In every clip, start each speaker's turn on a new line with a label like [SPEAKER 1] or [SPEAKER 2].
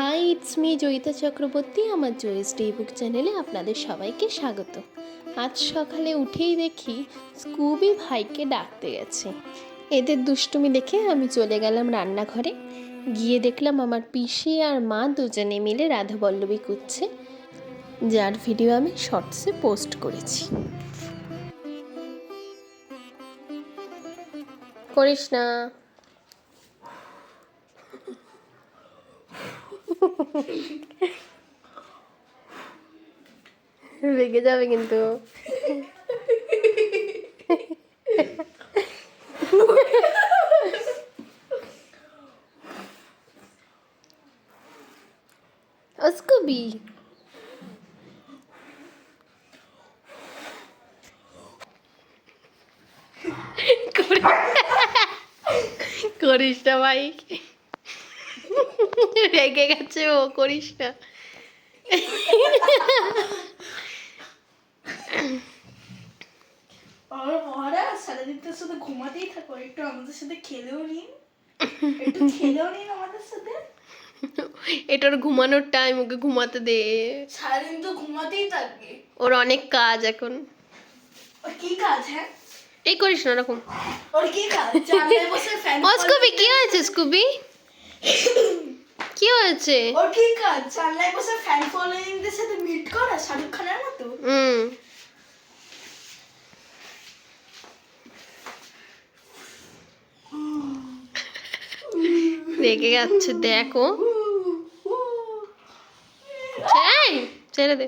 [SPEAKER 1] High, it's me Joyita Chakraborty. আমার জয়েস day বুক চ্যানেলে আপনাদের সবাইকে স্বাগত। আজ সকালে উঠেই দেখি স্কুবি ভাইকে ডাকতে গেছে। এদের দুষ্টুমি দেখে আমি চলে গেলাম রান্নাঘরে। গিয়ে দেখলাম আমার পিসি আর মা দুজনে মিলে রাধাবল্লভী করছে, যার ভিডিও আমি শর্টসে পোস্ট করেছি। করিস না, রেগে যাবে কিন্তু। স্কুবি করিস না ভাই, রেগে গেছে ও, করিস না।
[SPEAKER 2] সারাদিনটার সাথে ঘুমাতেই থাকো, একটু আমাদের সাথে খেলেও নিন আমাদের সাথে।
[SPEAKER 1] এটার ঘুমানোর টাইম, ওকে ঘুমাতে দে।
[SPEAKER 2] সারাদিন তো ঘুমাতেই থাকবে,
[SPEAKER 1] ওর অনেক কাজ এখন।
[SPEAKER 2] ওর কি কাজ? হ্যাঁ,
[SPEAKER 1] এই করিস না এরকম।
[SPEAKER 2] ওর কি কাজ? জানলায় বসে ফ্যান।
[SPEAKER 1] ও স্কুবি, কি হয়েছে স্কুবি? কি হয়েছে?
[SPEAKER 2] ওর কি কাজ? জানলায় বসে ফ্যান ফলোয়িংদের সাথে মিট করা, শাহরুখ খানের মতো।
[SPEAKER 1] রেগে যাচ্ছে, দেখো। ছেড়ে দে।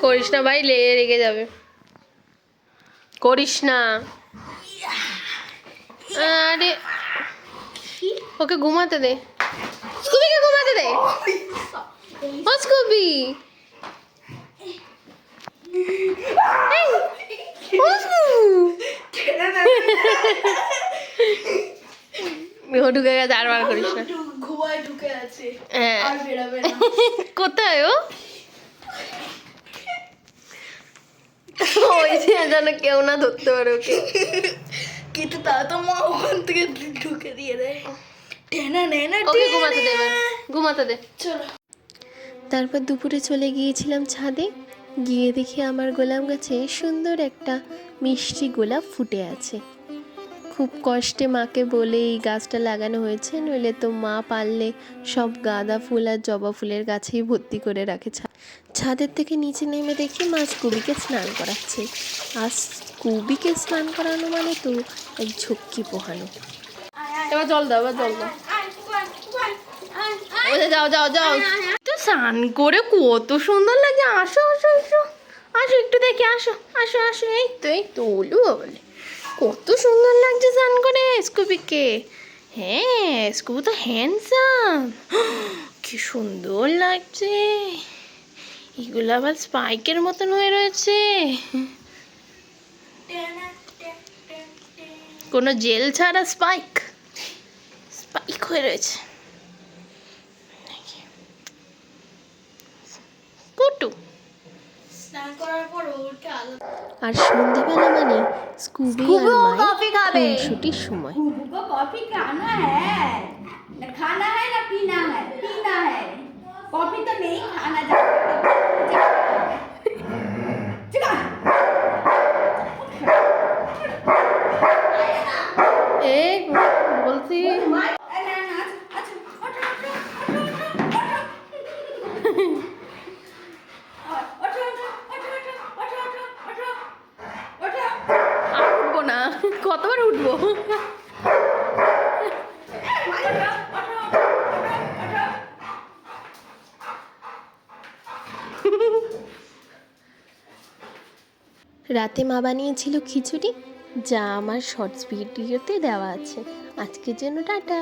[SPEAKER 1] করিস না ভাই, রেগে যাবে। করিস না। আরে ওকে ঘুমাতে দে, স্কুবিকে ঘুমাতে দে। ও স্কুবি, ও ঢুকে গেছে, আর বার করিস না।
[SPEAKER 2] ঘুমায় ঢুকে আছে,
[SPEAKER 1] হ্যাঁ,
[SPEAKER 2] আর বেরোবে না।
[SPEAKER 1] কোথায় ও? ওই যে যেন কেউ না ধরতে পারে ওকে।
[SPEAKER 2] কিন্তু তারা তো মা ওখান থেকে ঢুকে দিয়ে দেয়।
[SPEAKER 1] ওকে ঘুমাতে দে, ঘুমাতে দে।
[SPEAKER 2] চলো।
[SPEAKER 1] তারপর দুপুরে চলে গিয়েছিলাম ছাদে। গিয়ে দেখি আমার গোলাপ গাছে সুন্দর একটা মিষ্টি গোলাপ ফুটে আছে। খুব কষ্টে মাকে বলে এই গাছটা লাগানো হয়েছে, নইলে তো মা পারলে সব গাঁদা ফুল আর জবা ফুলের গাছেই ভর্তি করে রাখে। ছাদের থেকে নিচে নেমে দেখি মা স্কুবিকে স্নান করাচ্ছে। আর স্কুবিকে স্নান করানো মানে তো এক ঝক্কি পোহানো। এবার জল দাও, এবার জল দাও। যাও যাও যাও, তো স্নান করে কত সুন্দর লাগে। আসো আসো আসো আসো, একটু দেখে আসো আসো আসো। এই তো ওলু বলে কত সুন্দর লাগছে স্নান করে স্কুবিকে। হ্যাঁ, স্কুবি তো হ্যান্ডসাম, কি সুন্দর লাগছে। এগুলো আবার স্পাইকের মতন হয়ে রয়েছে, কোনো জেল ছাড়া স্পাইক হয়ে রয়েছে। আর সন্ধ্যাবেলা মানে স্কুবি আর মায়ের খুনসুটির সময়।
[SPEAKER 2] कॉफी खाना है ना, खाना है ना पीना है? पीना है। कॉफी तो नहीं खाना
[SPEAKER 1] এ বলছি উঠবো না, কতবার উঠবো? রাতে মা বানিয়েছিল খিচুড়ি, যা আমার শর্টস ভিডিওতে দেওয়া আছে। আজকের জন্য টাটা।